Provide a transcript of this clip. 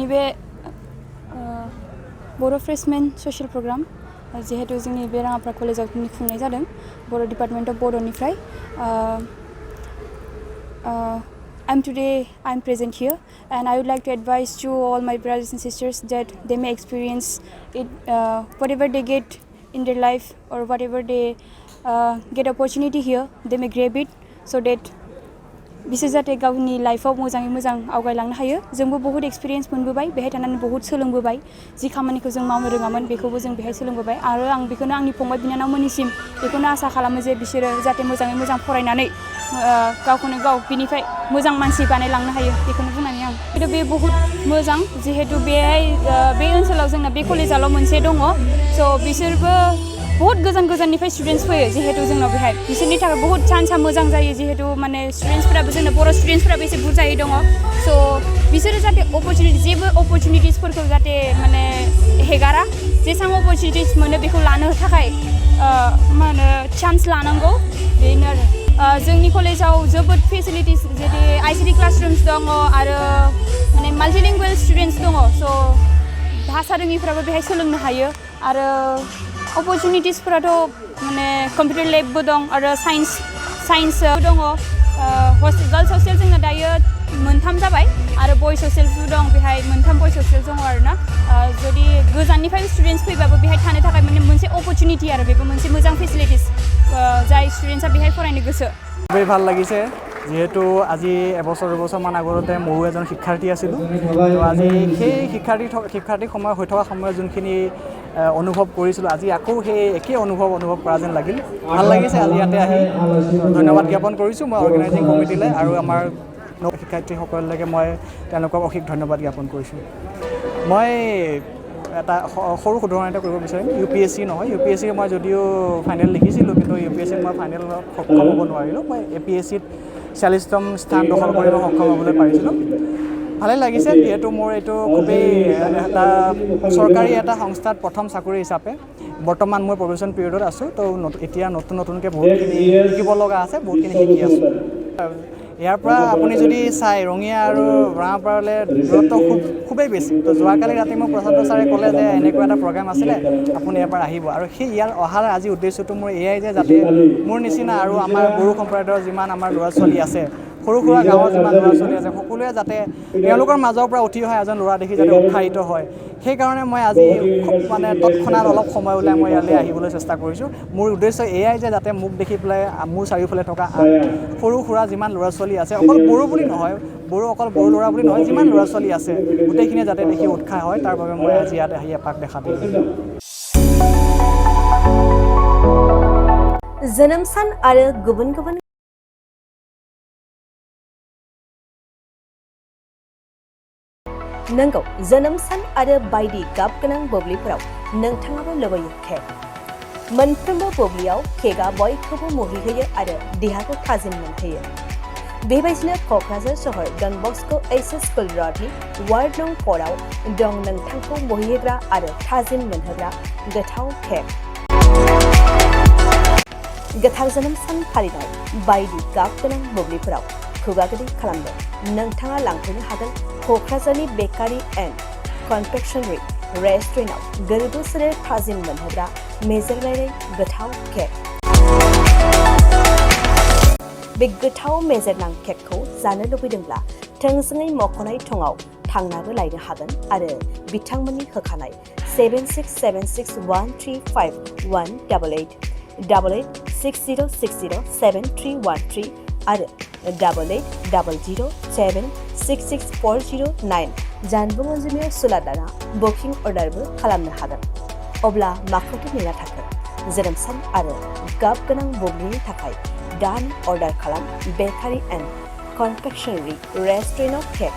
जोंनि बे बर' freshmen social programme जिहेतु जोंनि बे राङापारा कलेजाव खुंनाय जादों बर' डिपार्टमेन्ट अफ बड'निफ्राय I'm present here and I would like to advise to all my brothers and sisters that they may experience it whatever they get in their life or whatever they get opportunity here they may grab it so that बिसोर जाहाथे गावनि लाइफआव मोजाङै मोजां आवगायलांनो हायो जोंबो बहुत एक्सपिरियेन्स मोनबोबाय बेहाय थानानै बहुत सोलोंबोबाय जि खामानिखौ जों मावनो रोङामोन बेखौबो जों बेहाय सोलोंबोबाय आरो आं बेखौनो आंनि फंबाय बिनानावमोननिसिम बेखौनो आसा खालामो जे बिसोरो जाहाथे मोजाङै मोजां फरायनानै गावखौनो गाव बिनिफ्राय मोजां मानसि बानायलांनो हायो बेखौनो बुंनानै आं खिन्थु बे बहुत मोजां जिहेतु बेहाय बे ओनसोलाव जोंना बे कलेजाल' मोनसे दङ स' बिसोरबो बहुत गोजान गोजाननिफ्राय स्टुडेन्ट्स फैयो जिहेतु जोंनाव बेहाय बिसोरनि थाखाय बहुत चान्सआ मोजां जायो जिहेतु माने स्टुडेन्ट्सफोराबो जोंना बर' स्टुडेन्ट्सफोराबो एसे बुरजायै दङ स' बिसोरो जाहाथे अपरचुनिटि जेबो अपरचुनिटिसफोरखौ जाहाथे माने हेगारा जेसेबां अपरचुनिटिस मोनो बेखौ लानो थाखाय मा होनो चान्स लानांगौ बेनो आरो जोंनि कलेजाव जोबोद फेसिलिटिस जेरै ICT क्लासरुम्स दङ आरो माने माल्टिलिंगुवेल स्टुडेन्ट्स दङ स' भाषा रोङिफ्राबो बेहाय सोलोंनो हायो आरो अपरचुनिटिसफोराथ' माने कम्पिउटार लेबबो दं आरो साइन्स दङ गर्ल्स हस्टेल जोंना दायो मोनथाम जाबाय आरो बयस हस्टेलबो दं बेहाय मोनथाम बयस हस्टेल दङ आरोना जुदि गोजाननिफ्राय स्टुडेन्ट्स फैबाबो बेहाय थानो थाखाय माने मोनसे अपरचुनिटि आरो बेबो मोनसे मोजां फेसिलिटिस जाय स्टुडेन्ट्सआ बेहाय फरायनो गोसो খুবেই ভাল লাগিছে যিহেতু আজি এবছৰ দুবছৰমান আগতে ময়ো এজন শিক্ষাৰ্থী আছিলোঁ তো আজি সেই শিক্ষাৰ্থী সময় হৈ থকা সময়ত যোনখিনি অনুভৱ কৰিছিলোঁ আজি আকৌ সেই একেই অনুভৱ কৰা যেন লাগিল ভাল লাগিছে আজি ইয়াতে আহি ধন্যবাদ জ্ঞাপন কৰিছোঁ মই অৰ্গেনাইজিং কমিটিলৈ আৰু আমাৰ শিক্ষাৰ্থীসকললৈকে মই তেওঁলোকক অশেষ ধন্যবাদ জ্ঞাপন কৰিছোঁ মই এটা সৰু শুধৰণা এটা কৰিব বিচাৰিম UPSC নহয় UPSC মই যদিও ফাইনেল লিখিছিলোঁ কিন্তু UPSC মই ফাইনেল সক্ষম হ'ব নোৱাৰিলোঁ মই APSCত 40তম স্থান দখল কৰিব সক্ষম হ'বলৈ পাৰিছিলোঁ ভালে লাগিছে যিহেতু মোৰ এইটো খুবেই এটা চৰকাৰী এটা সংস্থাত প্ৰথম চাকৰি হিচাপে বৰ্তমান মই প্ৰবেশন পিৰিয়ডত আছোঁ তো এতিয়া নতুনকৈ বহুতখিনি শিকিব লগা আছে বহুতখিনি শিকি আছোঁ ইয়াৰ পৰা আপুনি যদি চাই ৰঙিয়া আৰু ৰাঙাপাৰালৈ দূৰত্ব খুবেই বেছি তো যোৱাকালি ৰাতি মোক প্ৰসাদ ছাৰে ক'লে যে এনেকুৱা এটা প্ৰগ্ৰাম আছিলে আপুনি এবাৰ আহিব আৰু সেই ইয়াৰ অহাৰ আজি উদ্দেশ্যটো মোৰ এয়াই যে যাতে মোৰ নিচিনা আৰু আমাৰ বড়ো সম্প্ৰদায়ৰ যিমান আমাৰ ল'ৰা ছোৱালী আছে সৰু সুৰা গাঁৱৰ যিমান ল'ৰা ছোৱালী আছে সকলোৱে যাতে তেওঁলোকৰ মাজৰ পৰা উঠি অহা এজন ল'ৰা দেখি যাতে উৎসাহিত হয় সেইকাৰণে মই আজি খুব মানে তৎক্ষণাত অলপ সময় ওলাই মই ইয়ালৈ আহিবলৈ চেষ্টা কৰিছোঁ মোৰ উদ্দেশ্য এয়াই যে যাতে মোক দেখি পেলাই মোৰ চাৰিওফালে থকা সৰু সুৰা যিমান ল'ৰা ছোৱালী আছে অকল বড়ো বুলি নহয় অকল বড়ো ল'ৰা বুলি নহয় যিমান ল'ৰা ছোৱালী আছে গোটেইখিনিয়ে যাতে দেখি উৎসাহ হয় তাৰ বাবে মই আজি ইয়াত আহি এপাক দেখা দিলোঁ जोनोम सान आरो गुबुन गुबुन नंगौ जोनोम सान आरो बायदि गाब गोनां बोब्लिफोराव नोंथाङाबो लुबैयो केक मोनफ्रोमबो बोब्लियाव केकआ बयखौबो मुहिहोयो आरो देहाखौ थाजिम मोनहोयो बेबायदिनो क'क्राझार सहर डन बस्क' HS स्कुल र'डनि वार्ड नं 4आव दं नोंथांखौ मुहिहोग्रा आरो थाजिम मोनहोग्रा गोथाव केक गोथार जोनोम सान फालिनाय बायदि गाब गोनां बोब्लिफोराव खुगा गोदै खालामनो नोंथाङा लांफैनो हागोन क'क्राझारनि बेकारि एन्ड कनफेक्शनारि रेस्टुरेन्टआव गोरबो सोलेर थाजिम मोनहोग्रा मेजेरनाय गोथाव केक बे गोथाव मेजेरनां केकखौ जानो लुबैदोंब्ला थोंजोङै मख'नाय थङाव थांनाबो लायनो हागोन आरो बिथांमोननि होखानाय 767601351888 8860607313 आरो 880007664009 जानबुं अनजिमायाव सुलादाना बुकिं अर्डारबो खालामनो हागोन अब्ला माखौथो नेना थाखो जोनोम सान आरो गाब गोनां बोब्लिनि थाखाय दान अर्डार खालाम बेकारि एन्ड कनफेक्शनारि रेस्टुरेन्टआव केक